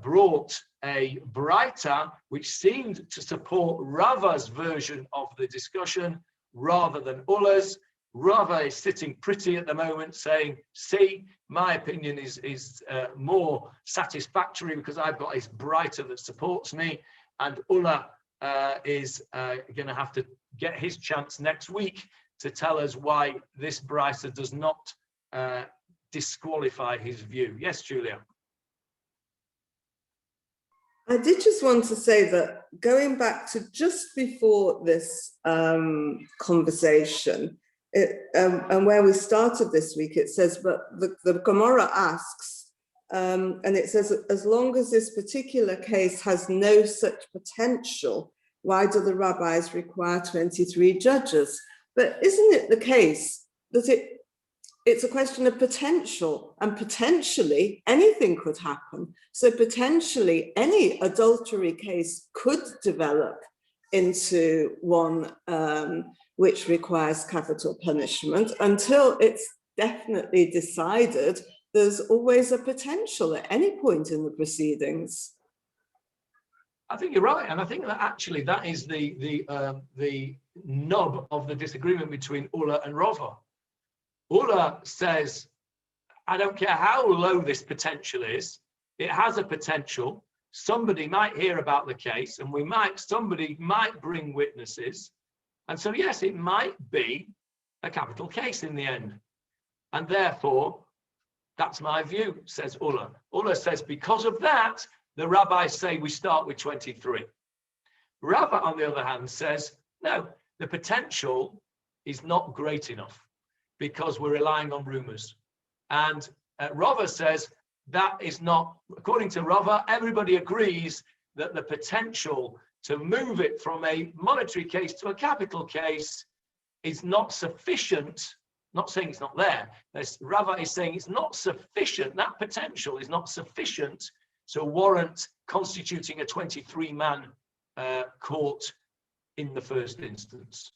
brought a brighter which seemed to support Rava's version of the discussion rather than Ulla's. Rava is sitting pretty at the moment saying, see, my opinion is more satisfactory because I've got this brighter that supports me, and Ulla is going to have to get his chance next week to tell us why this brighter does not disqualify his view. Yes, Julia. I did just want to say that going back to just before this conversation, and where we started this week, it says, but the Gemarah asks, and it says, as long as this particular case has no such potential, why do the rabbis require 23 judges? But isn't it the case that it's a question of potential, and potentially anything could happen? So potentially any adultery case could develop into one which requires capital punishment. Until it's definitely decided, there's always a potential at any point in the proceedings. I think you're right, and I think that actually that is the nub of the disagreement between Ulla and Rava. Ulla says, I don't care how low this potential is, it has a potential. Somebody might hear about the case, and somebody might bring witnesses. And so, yes, it might be a capital case in the end. And therefore, that's my view, says Ulla. Ulla says, because of that, the rabbis say we start with 23. Rava, on the other hand, says, no, the potential is not great enough because we're relying on rumors. And Rava says that is not, according to Rava, everybody agrees that the potential to move it from a monetary case to a capital case is not sufficient. Not saying it's not there. Rava is saying it's not sufficient. That potential is not sufficient to warrant constituting a 23-man court in the first instance.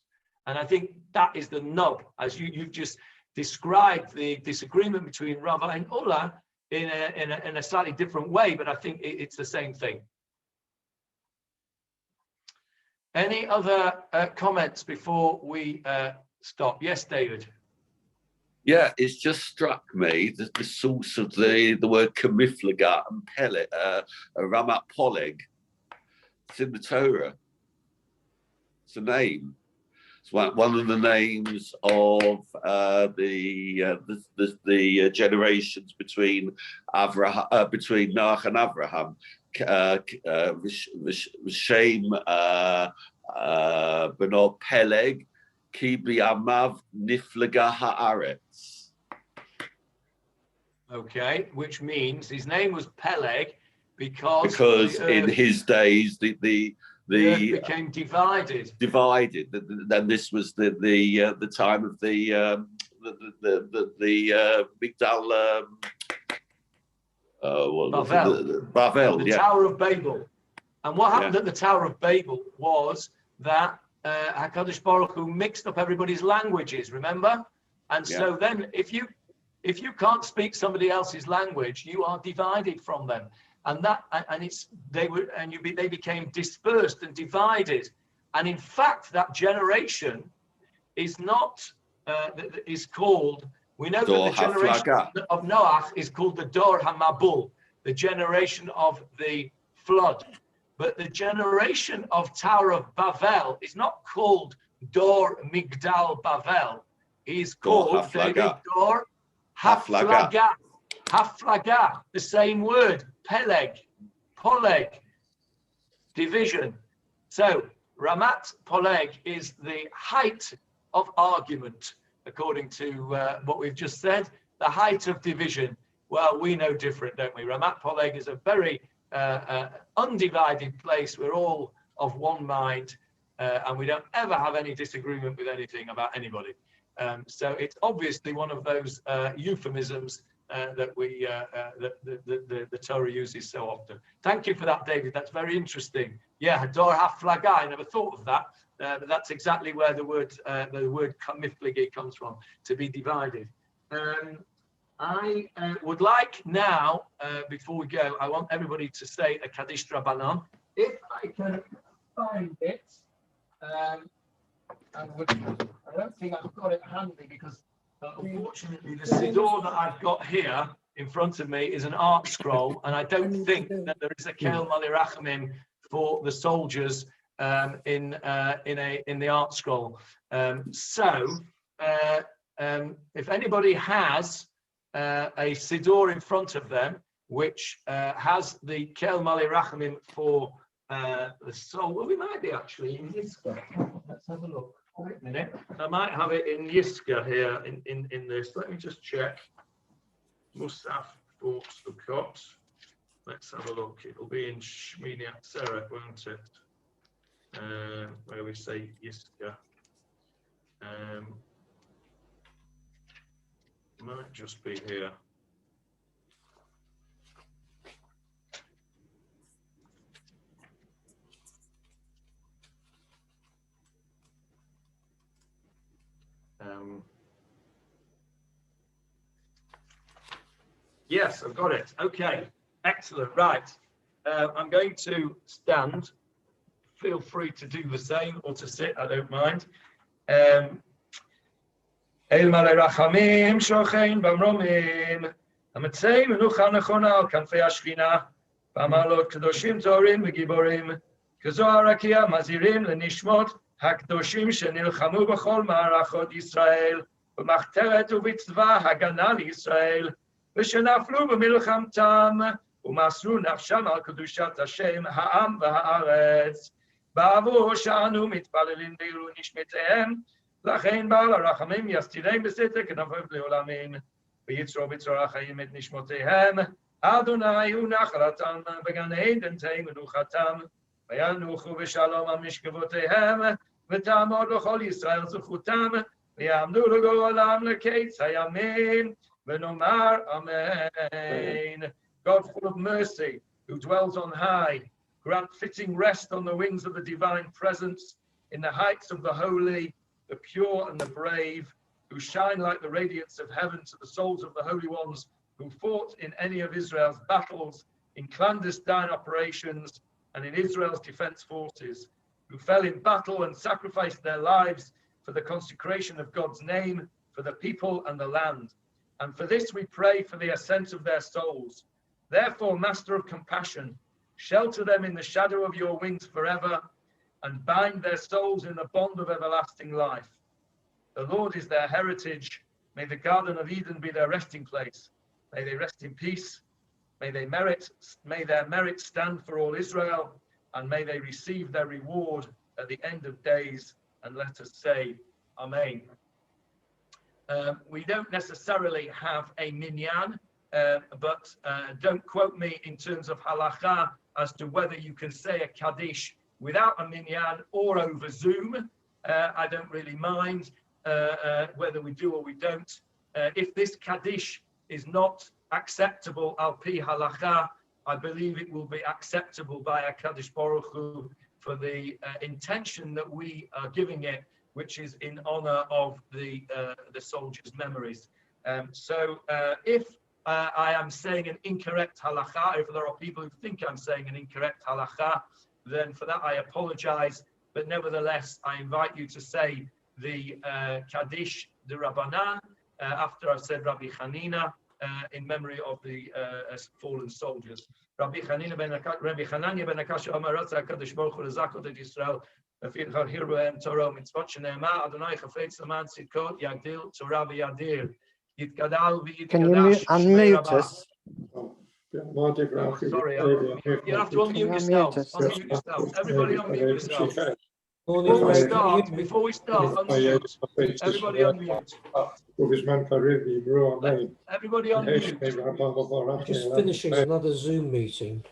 And I think that is the nub, as you've just described the disagreement between Rava and Ulla in a slightly different way, but I think it's the same thing. Any other comments before we stop? Yes, David. Yeah, it's just struck me that the source of the word kamiflaga and Peleg, Ramat Poleg, it's in the Torah. It's a name. It's one of the names of the generations between between Noach and Abraham. Shem Beno Peleg. Ki bi'amav niflaga haaretz. Okay, which means his name was Peleg because in his days the earth became divided. Then this was the time of the Migdal Babel, the yeah. Tower of Babel. And what happened at the Tower of Babel was that HaKadosh Baruch Hu mixed up everybody's languages, remember? And so then if you can't speak somebody else's language, you are divided from them. And they became dispersed and divided. And in fact, that generation is not is called, we know that the generation of Noah is called the Dor HaMabul, the generation of the flood. But the generation of Tower of Babel is not called Dor Migdal Bavel. He's called Dor Haflaga. Haflaga, the same word, Poleg, division. So Ramat Poleg is the height of argument, according to what we've just said, the height of division. Well, we know different, don't we? Ramat Poleg is a very undivided place. We're all of one mind, and we don't ever have any disagreement with anything about anybody. So it's obviously one of those euphemisms that the Torah uses so often. Thank you for that, David. That's very interesting. Yeah, Hador Haflaga. I never thought of that, but that's exactly where the word kamifligi comes from, to be divided. I would like now, before we go, I want everybody to say a Kaddish Rabbanon. If I can find it, I don't think I've got it handy because unfortunately the Siddur that I've got here in front of me is an art scroll, and I don't think that there is a Kel Mali Rachamim for the soldiers in the art scroll. If anybody has a Siddur in front of them, which has the Kel Mali Rachamim for the soul. Well, we might be actually in Yiska. Let's have a look. Wait a minute. I might have it in Yiska here in this. Let me just check. Musaf for Sukkot. Let's have a look. It'll be in Shmini Atzeret, won't it? Where we say Yiska. Might just be here. Yes, I've got it. Okay, excellent. Right. I'm going to stand. Feel free to do the same or to sit, I don't mind. El Malei Rachamim Shochein Bamromim Hamatzei Menucha Nechona Al Kanfei Hashchina B'Amalot Kedoshim Torim V'Giborim Kezohar Rakia Mazirim Lenishmot HaKdoshim Shenilchamu B'Chol Ma'arachot Yisrael B'Machteret U'B'Tzva Hagana L'Yisrael V'Shenaflu B'Milchamtam U'Masru Nafsham Al Kedushat Hashem Ha'am V'Ha'aretz Ba'avu Sha'anu Mitpalelim Beilu Nishmetehem לכן בעל הרחמים יסתירם בסתר כנפיו לעולמים ויצרו בצרור החיים את נשמותיהם אדוני הוא נחלתם בגן עדן תהי מנוחתם וינוחו בשלום על משכבותיהם ותעמוד לכל ישראל זכותם ויעמדו לגורלם לקץ הימים ונאמר אמן. God full of mercy, who dwells on high, grant fitting rest on the wings of the divine presence in the heights of the holy, the pure and the brave, who shine like the radiance of heaven to the souls of the holy ones who fought in any of Israel's battles, in clandestine operations, and in Israel's defense forces, who fell in battle and sacrificed their lives for the consecration of God's name, for the people and the land. And for this we pray for the ascent of their souls. Therefore, Master of compassion, shelter them in the shadow of your wings forever, and bind their souls in the bond of everlasting life. The Lord is their heritage. May the Garden of Eden be their resting place. May they rest in peace. May their merit stand for all Israel, and may they receive their reward at the end of days. And let us say, Amen. We don't necessarily have a minyan, but don't quote me in terms of halacha as to whether you can say a kaddish without a minyan or over Zoom. I don't really mind whether we do or we don't. If this Kaddish is not acceptable al pi halacha. I believe it will be acceptable by HaKadosh Baruch Hu for the intention that we are giving it, which is in honor of the soldiers' memories. So if I am saying an incorrect halacha, if there are people who think I'm saying an incorrect halacha, then for that I apologize. But nevertheless, I invite you to say the Kaddish, the Rabbanan, after I've said Rabbi Hanina, in memory of the fallen soldiers. Rabbi Hanania ben Akash Amar Ratza HaKadosh Baruch Hu Lezakot et Yisrael Afir Chahir Be'em Torah Mitzvot Shene'ema Adonai Chafetz Laman Tzidkot Yagdil Torah V'Yadir Yitkadal V'Yitkadash. Can you unmute us? Sorry, you have to unmute yourselves. Unmute yourselves. Everybody unmute yourselves. Before we start, unmute. Everybody unmute. Everybody unmute. Just finishing another Zoom meeting.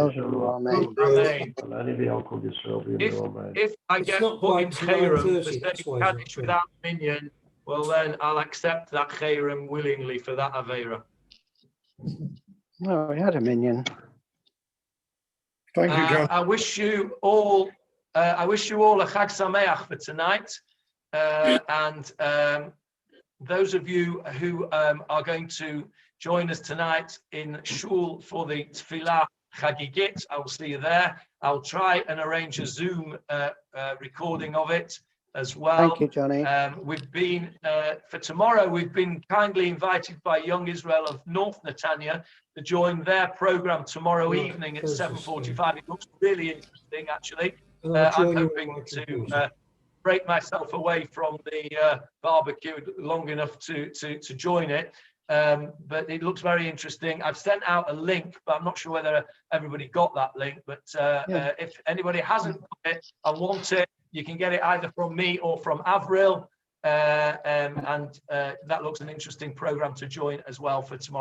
If I get put in Chayrim for saying Kaddish without minyan, well then I'll accept that Chayrim willingly for that Aveira. No, we had a minyan. Thank you, John. I wish you all a Chag Sameach for tonight, and those of you who are going to join us tonight in Shul for the Tefillah Chagigit, I will see you there. I'll try and arrange a Zoom recording of it as well. Thank you, Johnny. We've been, for tomorrow, we've been kindly invited by Young Israel of North Netanya to join their program tomorrow evening at 7:45. It looks really interesting, actually. I'm hoping to break myself away from the barbecue long enough to join it. But it looks very interesting. I've sent out a link, but I'm not sure whether everybody got that link. But if anybody hasn't got it and want it, you can get it either from me or from Avril. And that looks an interesting program to join as well for tomorrow.